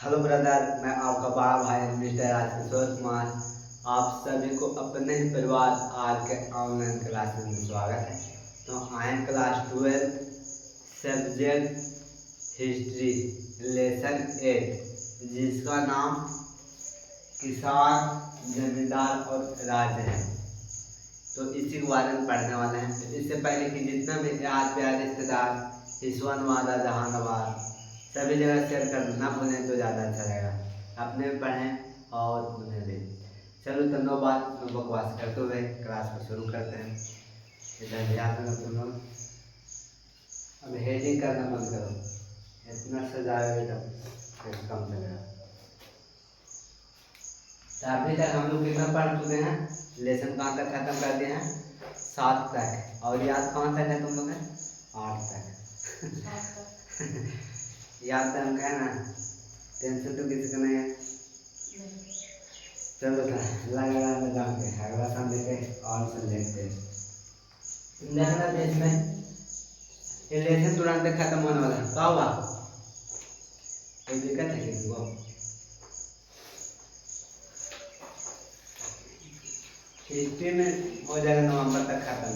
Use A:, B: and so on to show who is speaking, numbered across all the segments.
A: Hello brother, मैं आपका बड़ा भाई मिस्टर राजकिशोर कुमार। आप सभी को अपने ही परिवार आज के ऑनलाइन क्लासेस में स्वागत है। तो I am class 12 subject history lesson 8, जिसका नाम किसान, जमींदार और राज्य है। तो इसी के बारे में पढ़ने वाले हैं। इससे पहले कि जितना भी यार प्यार रिश्तेदार हिस्वानवादा जहानाबाद सभी जगह शेयर कर ना भूलें तो ज़्यादा अच्छा रहेगा। अपने भी पढ़ें और उन्हें भी। चलो तो नो बात नो बकवास करते हुए क्लास को शुरू करते हैं। इधर ध्यान रखो तुम लोग। अब हेडिंग करना बंद करो, इतना सजाओगे तब कम चलेगा। तो अभी तक हम लोग कितना पढ़ चुके हैं? लेसन कहाँ तक खत्म कर दिए हैं? 7 तक। और याद कहाँ तक है तुम लोग? 8 तक। याद तो हम कहे ना, टेंशन तो किसी को नहीं है। चलो लगा जाम के अगला सन देखे और सन देखते हैं। देखना देश में इलेक्शन तुरंत खत्म होने वाला है। क्या हुआ? कोई दिक्कत है किसी को? हिस्ट्री में हो जाएगा नवंबर तक खत्म।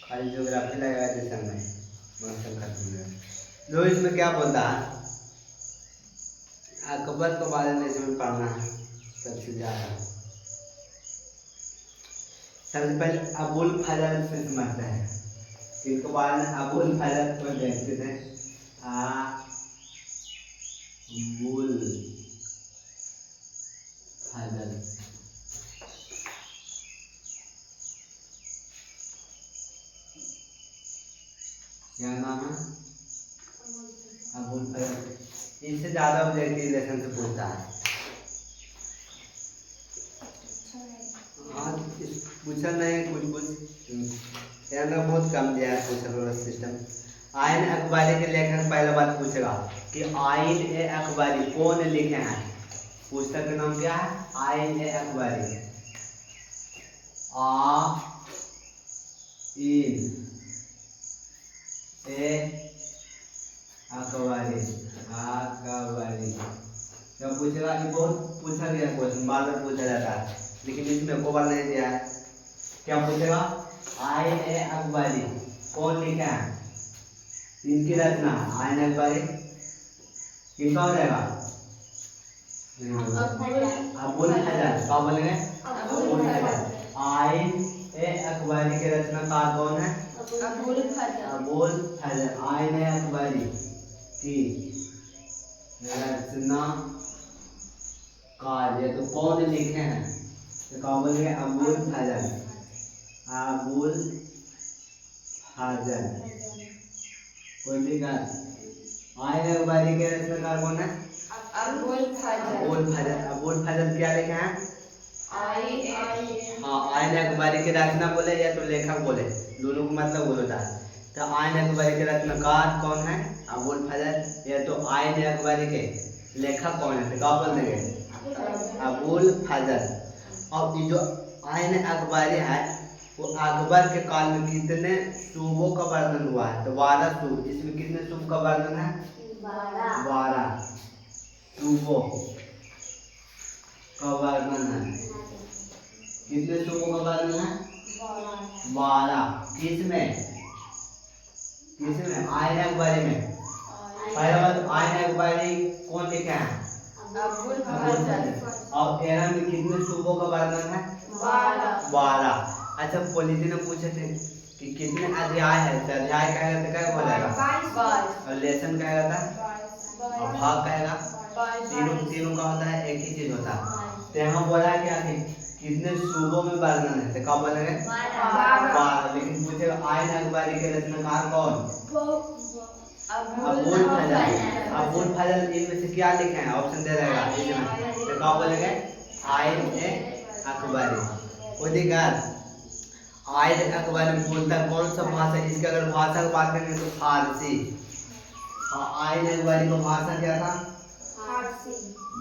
A: खाली ज्योग्राफी लगेगा दिसंबर में, मौसम खत्म हो जाएगा। लो इसमें क्या बोलता है? अकबर के बारे में इसमें पढ़ना है सबसे ज़्यादा। सबसे पहले अबुल फजल से समझते हैं। इनके बारे में अबुल फजल को देखते थे। अबुल फजल क्या नाम है? अबुल फजल। इससे ज़्यादा ऑब्जेक्टिव लेसन से पूछता है। हाँ, पूछा नहीं कुछ यार बहुत कम दिया है पूछने वाला सिस्टम। आइन अखबारी के लेखक पहला बात पूछेगा कि आइन ए अखबारी कौन लिखे हैं। पुस्तक का नाम क्या है? आइन ए अखबारी। इन ए अखबारी जब पूछेगा कि बहुत पूछा गया क्वेश्चन, बार बार पूछा जाता है, लेकिन इसमें को बार नहीं दिया है। क्या पूछेगा? आइन ए अखबारी कौन लिखा है? इनकी रचना आइन अखबारी किसका हो जाएगा? अबुल फजल। क्या बोलेंगे? अबुल फजल। आइन ए अखबारी के रचनाकार कौन है? अबुल फजल। आइन ए अखबारी की रचना कार्य तो कौन लिखे हैं? तो क्या बोलेंगे? अबुल फजल। अबुल फजल। कोई दिक्कत? आइन अखबारी के रचनाकार कौन है? अबुल फजल। अबुल फजल क्या लिखे हैं? हाँ, आइन अखबारी के रचना बोले या तो लेखक बोले, दोनों को मतलब होता है। तो आइन अखबारी के रचनाकार कौन है? अबुल फजल। या तो आइन अखबारी के लेखक कौन है? तो क्या बोल देंगे? अबुल फजल। अब ये जो आइन अखबारी है वो अकबर के काल में कितने सूबों का वर्णन हुआ है? तो 12 सूब। इसमें कितने सूब का वर्णन है? 12 सूबों का वर्णन है। कितने सूबों का वर्णन है? 12। किसमें? आइन अखबारी में। पहला बात, आइन अखबारी कौन लिखा है? अबुल फजल। और एरन में कितने सूबों का वर्णन है? 12। अच्छा, पॉलिटी ने पूछे थे कि कितने अध्याय है? तो अध्याय कहेगा तो क्या हो जाएगा? और लेसन कहेगा था, और भाग कहेगा। तीनों का होता है, एक ही चीज होता है। तो यहाँ बोला क्या कि कितने सूबों में वर्णन है? तो क्या बोलेंगे? 12। लेकिन पूछेगा आइन अखबारी के रचनाकार कौन? अबुल फजल। अबुल फजल इनमें से क्या लिखे हैं? ऑप्शन दे रहेगा इसमें। तो क्या बोलेंगे? आइन ए अखबारी। कोई दिक्कत? आइन अखबारी बोलता कौन सा भाषा? इसके अगर भाषा की बात करेंगे तो फारसी। आइन अखबारी का भाषा क्या था?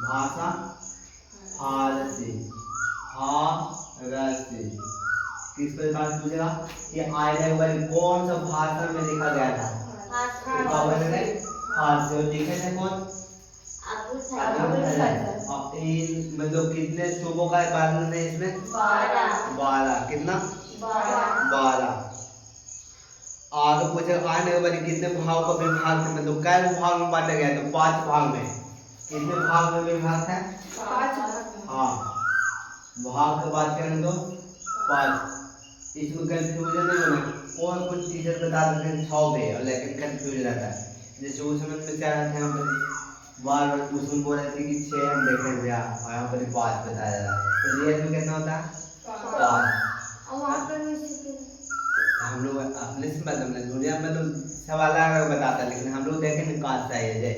A: भाषा फारसी। किस प्रकार पूछेगा कि आइन अखबारी कौन सा भाषा में लिखा गया था? फारसी। और लिखे थे कौन? मतलब कितने सुबह का वर्णन है इसमें? 12। कितना? 12। आगे पूछे आने वाले कितने भाव का विभाग थे, मतलब कै भाग में बांटा गया? तो 5 भाग में। कितने भाग में विभाग है?
B: 5 भाग।
A: हाँ, भाग की बात करें तो 5। इसमें कंफ्यूजन नहीं होना। और कुछ टीचर बता देते हैं 6 में, लेकिन कंफ्यूज रहता है। जैसे उस समय में क्या रहता है, यहाँ पर बार बार उसमें बोल रहे थे कि 6 हम देखे थे और यहाँ पर 5 बताया जा रहा है। तो रियल में कितना होता है? 5। हम लोग अपने से मतलब दुनिया में तो सवाल अलग बताता है, लेकिन हम लोग देखें ना कहाँ सही है।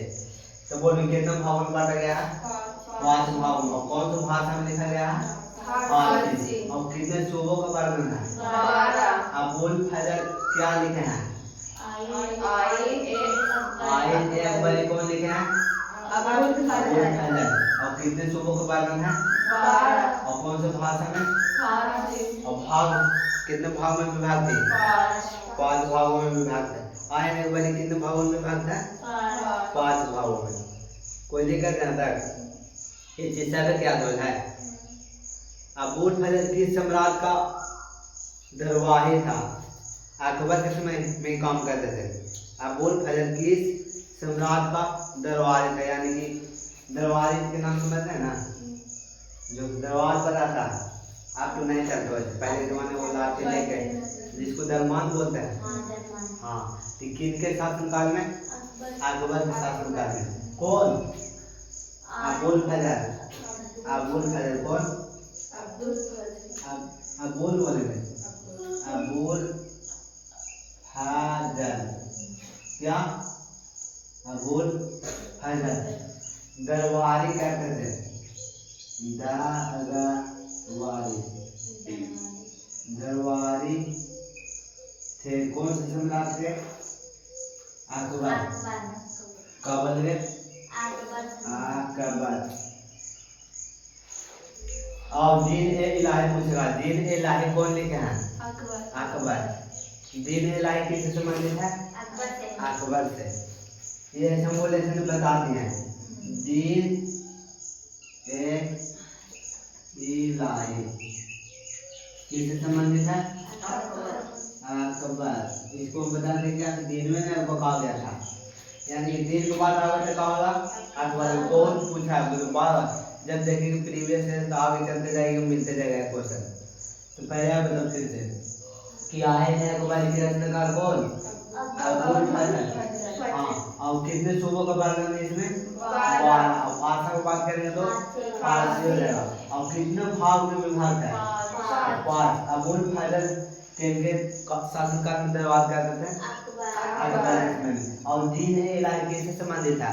A: तो बोल कितने भागों में बांटा गया है? 5 भागों में। कौन सा भाषा में लिखा गया है? फारसी। और कितने सुबह का वर्णन है?
B: 12।
A: अब बोल फजर क्या लिखे हैं? आयत एक बारी कौन लिखे हैं?
B: अबुल फजर।
A: और कितने सुबह का वर्णन है?
B: 12।
A: और कौन सा भाषा में?
B: फारसी।
A: और भाग कितने भाग में विभाग थे? 5 भागों में विभाग था। आयन एक बारी कितने भागों में विभाग था? 5 भागों में। कोई दिक्कत नहीं तक ये चीज का क्या दोष है? अबूल फजल किस सम्राट का दरवाही था? अकबर के समय में काम करते थे। अबूल फजल किस सम्राट का दरबारी था? यानी कि दरबारी के नाम समझते हैं ना, जो दरबार पर आता है। आप तो नहीं चलते वैसे, पहले जमाने वो लाठी लेके, जिसको दरमान बोलते हैं। हाँ, तो किनके शासनकाल में? अकबर के शासनकाल में। कौन? अबूल फजल। अबूल फजल कौन? अबूल बोलेंगे। अबूल फजल क्या? अबूल फजल दरबारी कहते थे। दरबारी थे। कौन से सम्राट थे? अकबर। कब बन गए? अकबर। और दीन ए इलाही पूछेगा। दीन ए इलाही कौन लिखे हैं? अकबर। दीन ए इलाही किससे संबंधित है? अकबर से। ये सिंबोलिज्म बता दिए हैं। दीन ए इलाही किससे संबंधित है? अकबर। इसको बता दें क्या? दीन में ना बका गया था, यानी दीन के बाद आगे क्या होगा? अकबर। कौन पूछा? बार जब देखेंगे प्रीवियस है तो आगे चलते जाएंगे, मिलते जाएगा क्वेश्चन। तो पहले आप बताओ फिर से कि आए थे अकबर की रचनाकार कौन? अबूल फजल। हाँ, और कितने सूबों का वर्णन है इसमें? 12। और भाषा की बात करेंगे तो फारसी हो जाएगा। और कितने भाग में विभाग है? 5। अबूल फजल के शासनकाल में दरबार करते थे अकबर। और दीन ए इलाही किससे संबंधित था?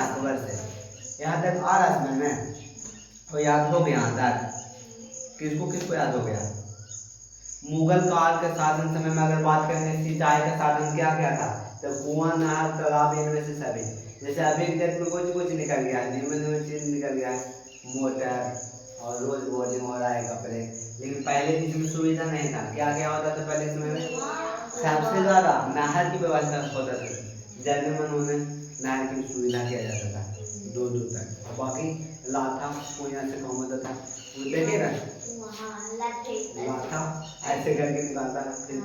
A: अकबर से। यहाँ तक आ रहा समझ में? तो याद हो गया यहाँ तक? किसको किसको याद हो गया? मुगल काल के शासन समय में अगर बात करें सिंचाई का साधन क्या क्या था? तो कुआं, नहर, तालाब, इनमें से सभी। जैसे अभी के डेट में कुछ निकल गया है, निम्न चीज निकल गया है, मोटर और रोज वॉशिंग हो रहा है कपड़े। लेकिन पहले इसमें सुविधा नहीं था। क्या क्या होता था पहले समय में? सबसे ज्यादा नहर की व्यवस्था होता था। जन्म मन में नहर की सुविधा किया जाता था दूर दूर तक। और बाकी लाथा कुआं से काम होता था, वो देखिएगा लाथा ऐसे करके निकालता था, फिर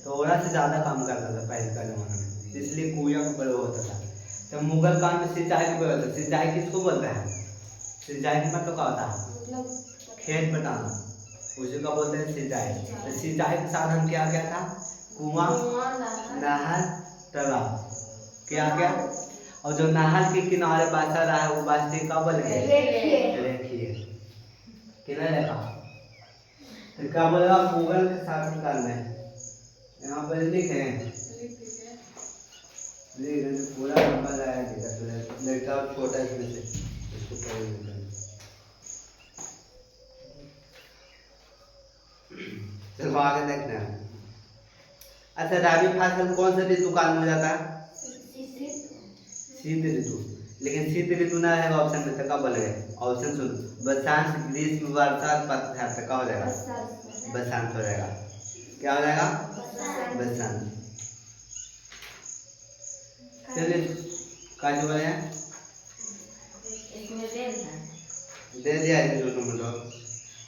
A: थोड़ा से ज्यादा काम करता था पहले का जमाना में, इसलिए कुआं का प्रयोग होता था। तो मुगल काल में सिंचाई की व्यवस्था। सिंचाई किसको बोलते हैं? सिंचाई का मतलब क्या होता है? खेत पटाना, उसी का बोलते हैं सिंचाई। तो सिंचाई का साधन क्या क्या था? कुआं, नहर, तालाब। क्या क्या? और जो नहर के किनारे बसा रहा है वो बस्ती का बोल रेखिए किनारे का। तो क्या बोलेगा? मुगल के शासनकाल में। यहाँ पर लिखे पूरा लंबा जाएगा, छोटा इसमें से इसको चलो आगे देखते हैं। अच्छा, रबी फसल कौन सा ऋतु काल में हो जाता है? शीत ऋतु। लेकिन शीत ऋतु ना रहेगा ऑप्शन में, तो क्या बोलेंगे? ऑप्शन सुनो, बसंत, ग्रीष्म, वर्षा, पतझड़। तो क्या हो जाएगा? बसंत हो जाएगा। क्या हो जाएगा? बसंत। चलिए क्या बोले हैं? दे दिया है छोटू मोटू।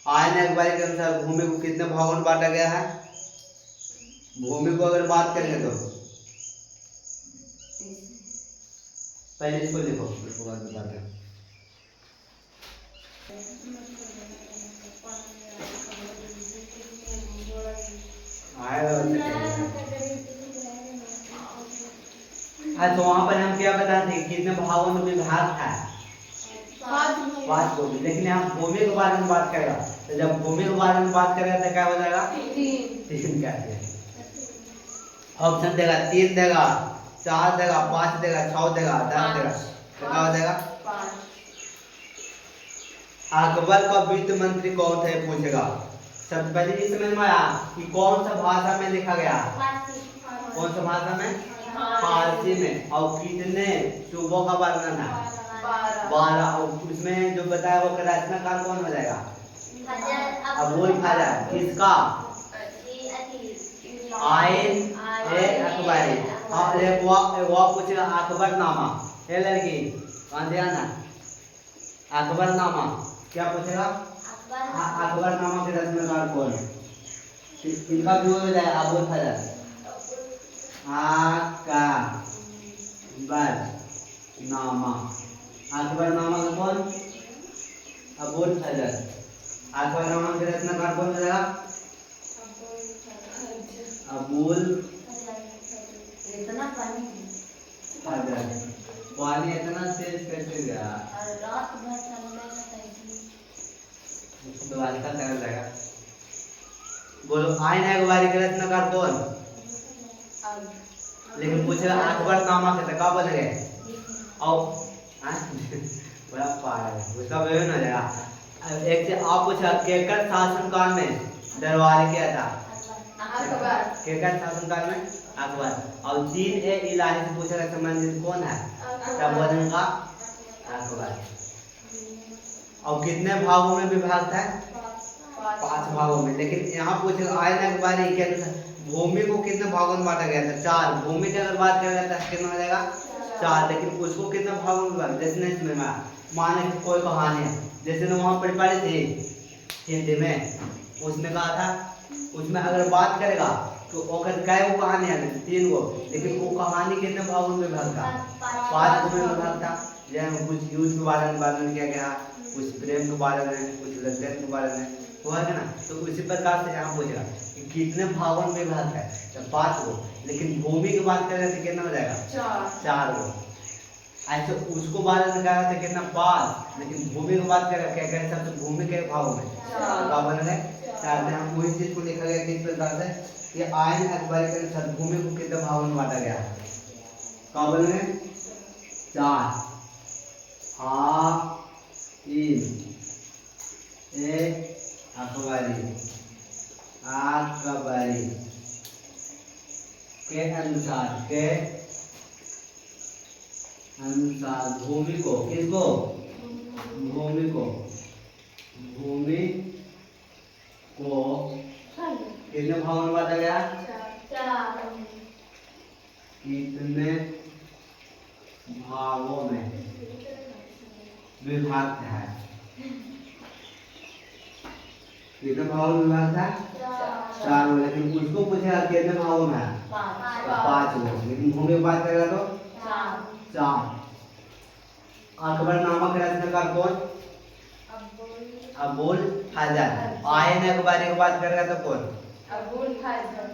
A: आयन अखबारी के अनुसार भूमि को कितने भागों में बांटा गया है? भूमि को अगर बात करेंगे तो पहले इसको लिखो, उसको बाद बताते हैं। तो वहाँ पर हम क्या बताते हैं कितने भागों में विभाग था? 5 भूमि। लेकिन हम भूमि के बारे में बात करेगा तो जब भूमि के बारे में बात करेगा तो क्या हो जाएगा? 3 क्या है? ऑप्शन देगा 3 देगा, 4 देगा, 5 देगा, 6 देगा, 10 देगा, तो क्या हो जाएगा?
B: 5।
A: अकबर का वित्त मंत्री कौन था ये पूछेगा। सबसे पहले ये समझ में आया कि कौन सा भाषा में लिखा गया? कौन सा भाषा में? फारसी में। और कितने सूबों का वर्णन है? 12। और उसमें जो बताया वो रचनाकार कौन हो जाएगा? अबुल फजल। किसका? आयन ए अकबरी। और एक वो पूछेगा अकबरनामा। ये लड़की कौन ध्यान है? अकबरनामा क्या पूछेगा? अकबरनामा के रचनाकार कौन? इनका भी हो जाएगा अबुल फजल। अकबरनामा। अकबरनामा का कौन? अबुल फजल। अकबरनामा के रचनाकार कौन हो जाएगा? अबुल फजल। पानी इतना तेज कैसे गया? दोबारा कर जाएगा। बोलो आयन अखबारी के रचनाकार कौन? लेकिन पूछेगा अकबरनामा के तो क्या बोलेंगे? और बड़ा पागल है उसका विवरण हो जाएगा। एक से आप पूछा केकर शासनकाल में दरबारी क्या था?
B: अकबर।
A: केकर शासनकाल में? अकबर। और 3 इलाही से पूछेगा संबंधित कौन है? तब बोलेगा अकबर। और कितने भागों में विभाग था? 5 भागों में। लेकिन यहाँ पूछेगा आयन अखबारी के अनुसार भूमि को कितने भागों में बांटा गया था? 4। भूमि की अगर बात किया जाता है कितना हो जाएगा? 4। लेकिन उसको कितने भागों में बांटा? जैसे नहीं समझ में माने कोई कहानी है जैसे ना वहाँ पर पढ़ी थी हिंदी में, उसमें कहा था उसमें अगर बात करेगा तो कै वो कहानी है? 3 गो। लेकिन वो कहानी कितने भागों में विभाग था? 5 भागों में विभाग था। जैसे कुछ युद्ध के बारे में वर्णन किया गया, कुछ प्रेम के बारे में, कुछ लज्जत के बारे में हुआ है ना। तो उसी प्रकार से यहाँ पूछेगा कि कितने भागों में विभाग है? तो 5 गो। लेकिन भूमि की बात करें तो कितना हो जाएगा? 4 गो। ऐसे उसको बात करेगा तो कितना? 5। लेकिन भूमि की बात करेगा क्या कह सकते? भूमि के भागों में 4 बन गए। 4 में हम वही चीज को लिखा गया किस प्रकार से कि आयन अखबारी के अनुसार भूमि को कितने भागों में बांटा गया है? क्या बन गए? 4। अखबारी के अनुसार भूमि को किसको? भूमि को कितने भागों में बांटा गया? कितने भागों में विभाग है? कितने भागों में विभाग था? 4 गो। लेकिन उसको पूछेगा कितने भागों में है? 5 गो। लेकिन भूमि की बात करेगा तो 4। अकबरनामा का रचनाकार कौन? अबुल फजल। आयन अखबारी की बात करेगा तो कौन?
B: अबुल फजल।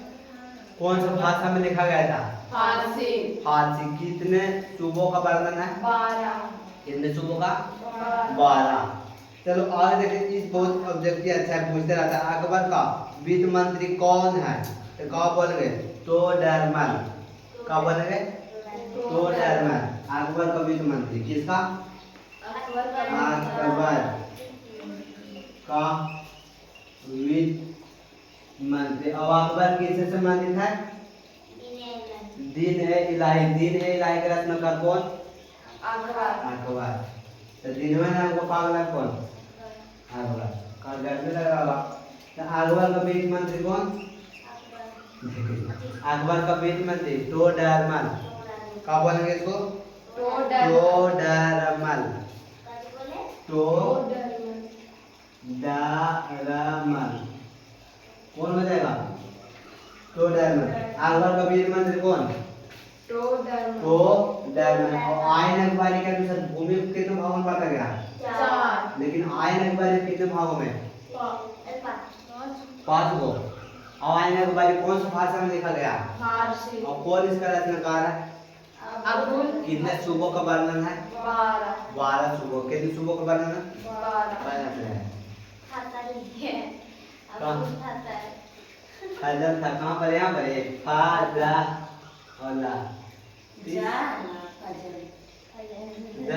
A: कौन सा भाषा में लिखा गया था?
B: फारसी।
A: कितने सूबों का वर्णन है?
B: 12।
A: कितने सूबों का? 12। चलो आगे देखिए। इस बहुत ऑब्जेक्टिव अच्छा है, पूछते रहता है अकबर का वित्त मंत्री कौन है? तो क्या बोल गए? टोडरमल। क्या बोल गए? टोडरमल। अकबर का वित्त मंत्री किसका? अकबर का वित्त मंत्री। अब अकबर किससे संबंधित है? दीन-ए-इलाही का रचनाकार कौन? अकबर। तो दिन में नाम को पागल कौन? अकबर। कल घर में लग रहा तो अकबर का वित्त मंत्री कौन? अकबर का वित्त मंत्री टोडरमल। क्या बोलेंगे इसको? टोडरमल। टोडरमन। कौन बजाएगा? टोडरमन। आगे का बीज मंत्र कौन?
B: टोडरमन।
A: टोडरमन। और आयन अखबारी के अनुसार भूमि को कितने भागों में बांटा गया?
B: 4।
A: लेकिन आयन अखबारी कितने भागों में? 5 को। और आयन अखबारी कौन सी भाषा में लिखा गया?
B: फारसी।
A: और कौन इसका रचनाकार है?
B: अबुल।
A: कितने सूबों का वर्णन है? 12 सूबों। कितने सूबों का वर्णन है? 12 है। हजर था कहाँ पर? यहाँ पर एक फाजा और ला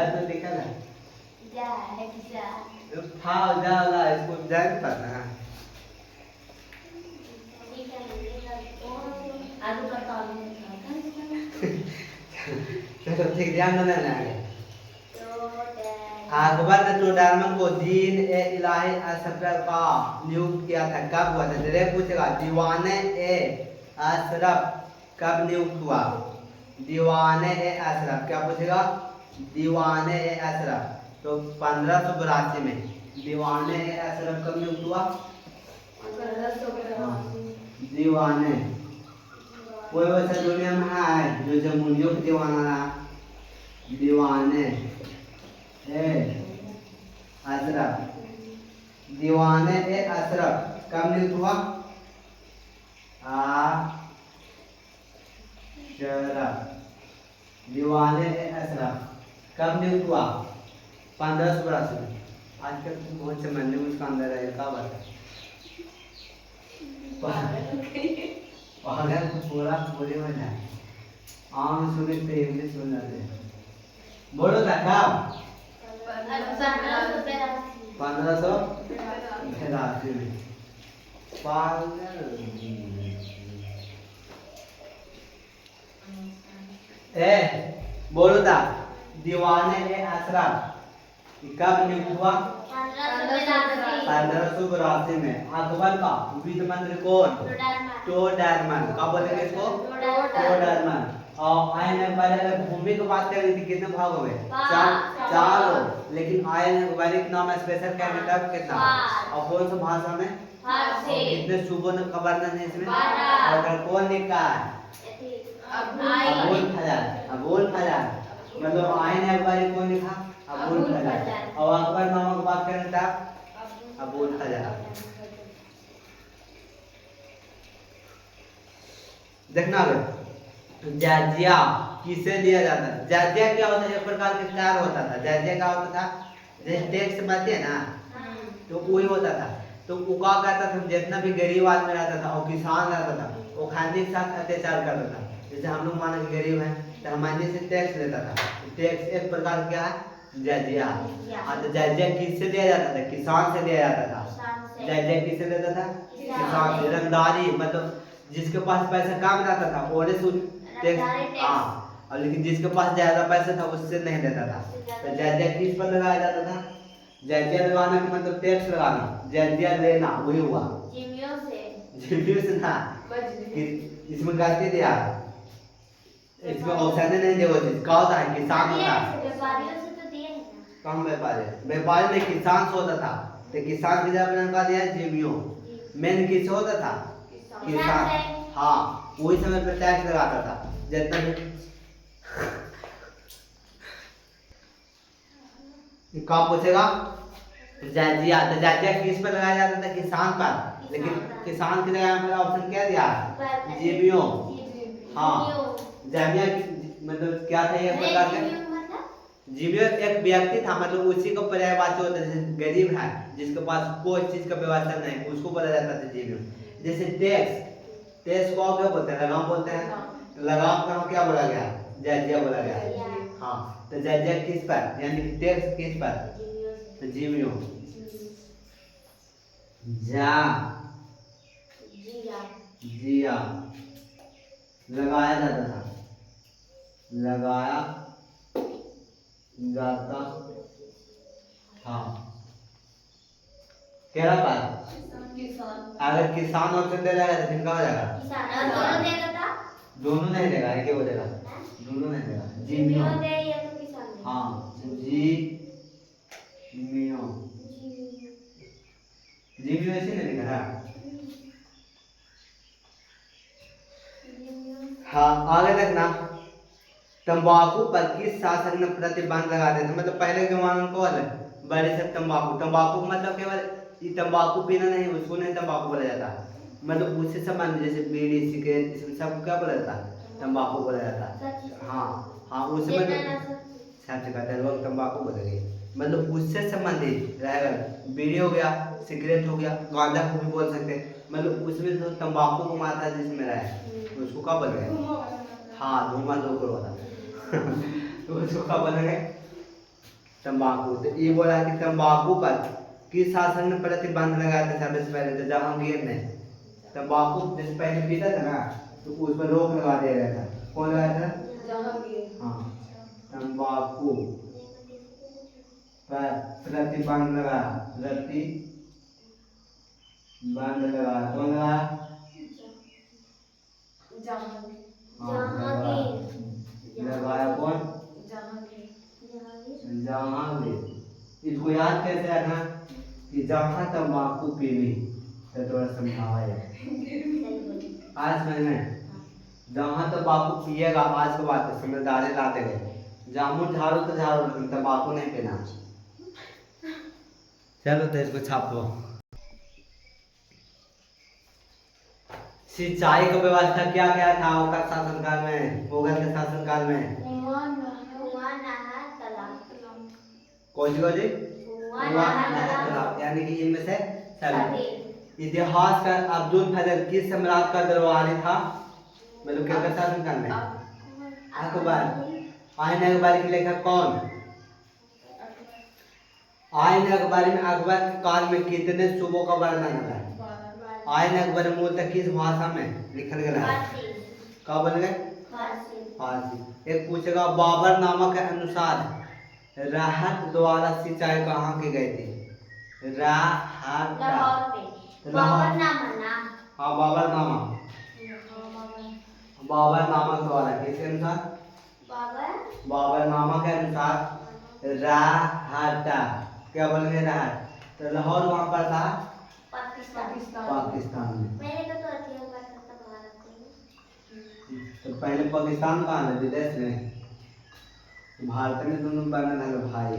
A: तो दिखा ना फाजा ला इसको जान पता है। चलो ठीक ध्यान देना है। अकबर ने टोडरमन को दीन ए इलाही असफर का नियुक्त किया था। कब हुआ था? डायरेक्ट पूछेगा। दीवाने ए अशरफ कब नियुक्त हुआ? दीवाने ए अशरफ क्या पूछेगा? दीवाने ए अशरफ तो 1582 में दीवाने ए अशरफ कब नियुक्त हुआ?
B: 1582।
A: दीवाने कोई वैसा दुनिया में है जो जमुनियों के दीवाना रहा? दीवाने ए अशरफ। दीवाने ए अशरफ कब नियुक्त हुआ? अशरफ। दीवाने ए अशरफ कब नियुक्त हुआ? 1582 में। आजकल बहुत से महीने में उसका अंदर है क्या बात है? पागल पूरा पूरे में है। आम सुने तो इंग्लिश सुन जाते हैं। बोलो था कब? 1582 में। पागल ए बोलो था दीवाने ए अशरफ कब नियुक्त हुआ? 1582 में। अकबर का वित्त मंत्री कौन? टोडरमन। क्या बोलेंगे इसको? टोडरमन। और आयन अखबारी अगर भूमि की बात करें तो कितने भागों में? 4 हो। लेकिन आयन अखबारी का नाम स्पेशल कैपिटल कितना? और कौन सी भाषा में? कितने सूबों का वर्णन है इसमें? और कौन लिखा है? अबुल फजल। अबुल फजल मतलब आयन अखबारी कौन लिखा? अबुल फजल। और अकबर नामक बात करें तो अबुल फजल। देखना जाजिया किसे दिया जाता है? जाजिया क्या होता है? एक प्रकार का कार होता था। जाजिया क्या होता था? जैसे टैक्स बातें है ना तो वही होता था। तो वो क्या करता था? जितना भी गरीब आदमी रहता था और किसान रहता था वो खाने के साथ अत्याचार करता था। जैसे हम लोग माना कि गरीब हैं तो हमारे से टैक्स लेता था। टैक्स एक प्रकार क्या है? जाजिया। तो जाजिया किससे दिया जाता था? किसान से दिया जाता था। जाजिया किससे देता था? किसान से। रंगदारी मतलब जिसके पास पैसा कम रहता था वो टैक्स। हाँ और लेकिन जिसके पास ज्यादा पैसा था उससे नहीं देता था। तो जाजिया किस पर लगाया जाता था? जाजिया लगाना का मतलब टैक्स लगाना। जाजिया लेना वही हुआ। जिम्मियों से ना इसमें गलती दिया। इसमें ऑप्शन नहीं दिया। क्या होता है? किसान होता है। कम व्यापारी में किसान से होता था तो किसान की जगह का दिया जिम्मियों। मेन किस होता था? किसान। हाँ वही समय पे टैक्स लगाता था जितना भी। क्या पूछेगा? जाजिया। तो जाजिया किस पर लगाया जाता था? किसान पर। लेकिन किसान की जगह पर ऑप्शन क्या दिया? जिम्मियों। हाँ जामिया मतलब क्या था? ये प्रकार का जिम्मियों एक व्यक्ति था मतलब उसी को पर्यायवाची होता है। जैसे गरीब है जिसके पास कोई चीज का व्यवस्था नहीं उसको बोला जाता था जिम्मियों। जैसे टैक्स। टैक्स को क्या बोलते हैं? लगाम बोलते हैं। लगाम का क्या बोला गया? जाजिया बोला गया। हाँ तो जाजिया किस पर यानी कि टैक्स किस पर? तो जिम्मियों। जा जिया लगाया जाता था। लगाया जाता था। क्या बात? अगर किसान ऑप्शन दे जाएगा तो फिर क्या हो जाएगा? दोनों नहीं देगा। एक ही बोलेगा। दोनों नहीं देगा। जिम्मियों। हाँ जी मियो जीवियो ऐसे नहीं लिखा है। हाँ आगे तक ना तंबाकू पर किस शासक ने प्रतिबंध लगा दिया था? मतलब पहले के जमाने में कौन है बड़े से तंबाकू तंबाकू मतलब केवल ये तंबाकू पीना नहीं उसको नहीं तंबाकू बोला जाता, मतलब उससे संबंध जैसे बीड़ी सिगरेट इसमें सब क्या बोला जाता तंबाकू बोला जाता। हाँ हाँ उससे मतलब सच कहते हैं लोग तंबाकू बोलेंगे, मतलब उससे संबंधित रहेगा। बीड़ी हो गया सिगरेट हो गया गांजा को भी बोल सकते हैं, मतलब उसमें जो तंबाकू को मात्रा जिसमें रहे उसको क्या बोलेंगे? हाँ धुआं दो करो वाला तो उसको क्या बोलेंगे? तंबाकू। तो ये बोला कि तंबाकू पर किस शासक ने प्रतिबंध लगाया था? सबसे पहले तो जहांगीर ने तंबाकू जैसे पहले पीता था ना तो उस पर रोक लगा दिया गया था। कौन लगाया था?
B: जहांगीर।
A: हाँ तंबाकू पर प्रतिबंध लगाया, प्रतिबंध लगाया। कौन लगाया?
B: जहांगीर।
A: हाँ लगाया कौन?
B: जहांगीर।
A: जहांगीर। इसको याद कैसे रखना कि जहाँ तंबाकू पीनी तो थोड़ा समझावा है आज मैंने जहाँ तंबाकू पिएगा आज के बाद समझदारी लाते गए जामुन झाड़ू तो झाड़ू लेकिन तंबाकू नहीं पीना। चलो तो इसको छाप लो। सिंचाई का व्यवस्था क्या क्या था उनका शासनकाल में? मुगल के शासनकाल में कौन सी यानी कि इनमें से सभी। इतिहासकार अब्दुल फजल किस सम्राट का दरबारी था? मतलब क्या शासनकाल में? अकबर। आइन अकबर के लेखक कौन? आइन अकबर में अकबर के काल में कितने सूबों का वर्णन है? आइन अकबर मूलतः किस भाषा में लिखल गया है? क्या बन गए? फारसी। एक पूछेगा बाबर नामा के अनुसार राहत द्वारा सिंचाई कहाँ की गई थी? राहत
C: बाबर नामा ना।
A: हाँ बाबर नामा द्वारा किसके अनुसार? बाबर नामा के अनुसार राहत क्या बोलेंगे? राहत। तो लाहौर वहाँ पर था पाकिस्तान में। तो पहले पाकिस्तान कहाँ है? विदेश में। भारत में दोनों बनल है भाई।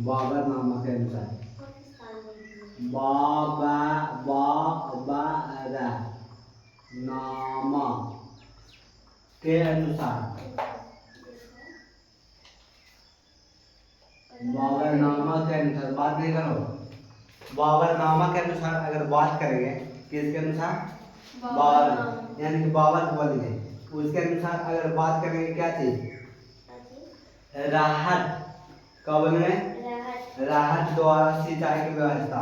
A: बाबर नामा के अनुसार नामा के अनुसार बाबरनामा के अनुसार बात नहीं करो। बाबरनामा के अनुसार अगर बात करेंगे किसके अनुसार? बाबर यानी कि बाबर को बोलेंगे उसके अनुसार अगर बात करेंगे क्या चीज? राहत। क्या बोलेंगे? राहत द्वारा सिंचाई की व्यवस्था।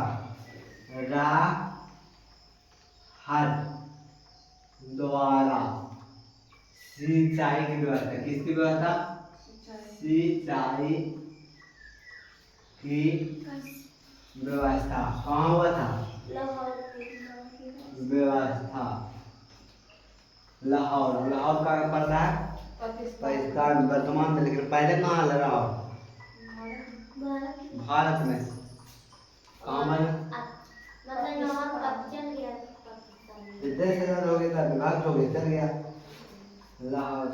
A: राहत द्वारा सिंचाई की व्यवस्था। किसकी व्यवस्था? सिंचाई की व्यवस्था कहाँ हुआ था? व्यवस्था लाहौर। लाहौर कहाँ पड़ता है? पाकिस्तान वर्तमान में, लेकिन पहले कहाँ लगा? भारत में। कहाँ में? विदेश हो गया था विभाग हो गया चल गया लाहौर।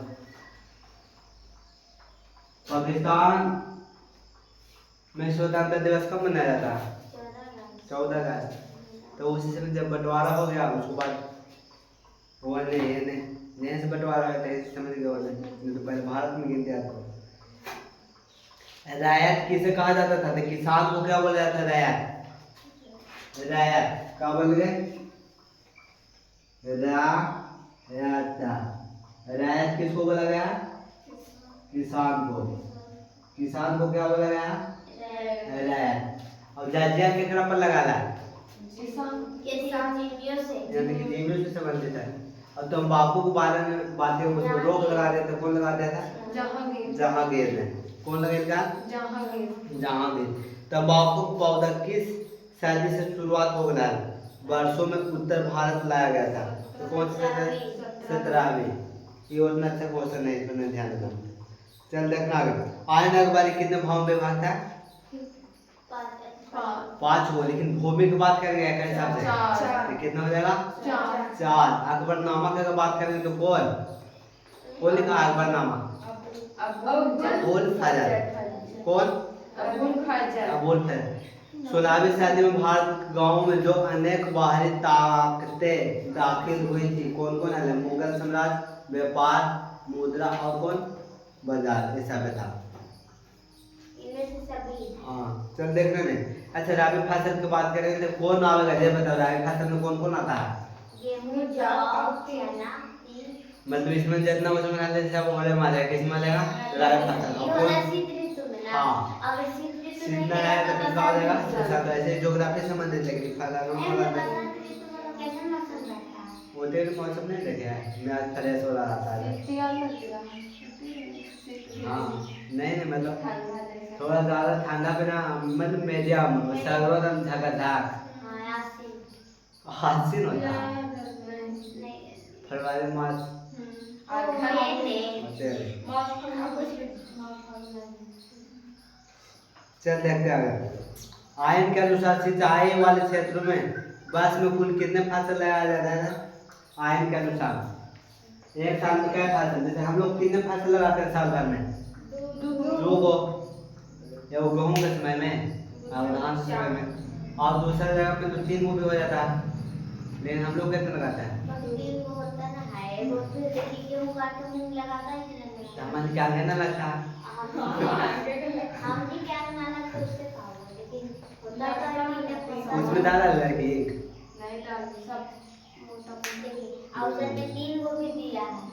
A: पाकिस्तान में स्वतंत्रता दिवस कब मनाया जाता है? 14 अगस्त। तो उसी समय जब बंटवारा हो गया उसके बाद हुआ नहीं से बंटवारा होता है समझ गए नहीं तो पहले भारत में गिनते आपको। रायत किसे कहा जाता था? तो किसान को क्या बोला जाता? रायत। रायत क्या बोल गए? रायत किसको बोला गया? किसान को। किसान को क्या बोला गया? रायत। और जजिया केकरा पर लगा रहा है? यानी कि जीवियों से संबंधित है। और तंबाकू के बारे में बातें उसको रोक लगा देते कौन लगा दिया था? जहांगीर ने। कौन लगेगा? जहांगीर। तंबाकू पौधा किस सदी से शुरुआत हो गया? वर्षों में उत्तर भारत लाया गया था। तो कौन सी? 17वीं। ये उतना अच्छा क्वेश्चन है इसमें ध्यान देना। चल देखना आगे। आयन अखबारी कितने भाव में विभाग था? 5 को, लेकिन भूमि की बात करेंगे एक हिसाब से
B: चार।
A: तो कितना हो जाएगा?
B: चार।
A: 4। अकबरनामा की अगर बात करेंगे तो कौन लिखा है अकबरनामा? अबुल फजल। कौन? अबुल फजल। 16वीं सदी में भारत गांवों में जो अनेक बाहरी ताकतें दाखिल हुई थी, कौन कौन है? मुगल साम्राज्य, व्यापार, मुद्रा और कौन? बाजार, ये सब था।
C: इनमें से सभी
A: हाँ चल देख रहे हैं। अच्छा राबी फसल की बात करेंगे तो कौन आवेगा? ये बताओ राबी फसल में कौन कौन आता है?
C: गेहूं, जौ, चना, तिल।
A: मतलब इसमें जितना उसमें डालते हैं सब ओले मारेगा, किस में लेगा? राबी फसल।
C: ये
A: और
C: होला
A: कौन?
C: शीत ऋतु में ना।
A: हाँ।
C: अगर शीत ऋतु में
A: सीधना है तो किसका हो जाएगा? ऐसा तो ऐसे ज्योग्राफी से संबंधित लेकिन फला
C: नहीं,
A: फला
C: मैं बसंत ऋतु में कैसा मौसम रहता है?
A: वो तेरे मौसम नहीं देखे है, मैं आज फ्रेश हो रहा था। हाँ नहीं मतलब थोड़ा ज़्यादा ठंडा पे ना, मतलब मीडियम सर्वोदम झकझक
C: हाँ, आसिन।
A: हासिन होता है।
C: नहीं।
A: फरवरी मार्च चल देखते हैं आगे। आयन के अनुसार सिंचाई वाले क्षेत्रों में वर्ष में कुल कितने फसल लगाया जाता है? आयन के अनुसार एक साल में क्या फसल, जैसे हम लोग कितने फसल लगाते हैं साल भर में? 2 गो, या वो गेहूं के समय में और धान के समय में, और दूसरा जगह पे तो 3 गो भी हो जाता है, लेकिन हम लोग कितने लगाते हैं?
C: बस 3 गो होता ना है, वो फिर देखिए गेहूं काट के मूंग लगाता है कि नहीं लगाता?
A: हमारे क्या कहना लगता है?
C: हम भी क्या बनाना तो उससे खाओगे, लेकिन होता तो है कि नहीं
A: उसमें डाला हुआ है कि
C: मोटा देखिए और उसने 3 गो भी दिया है।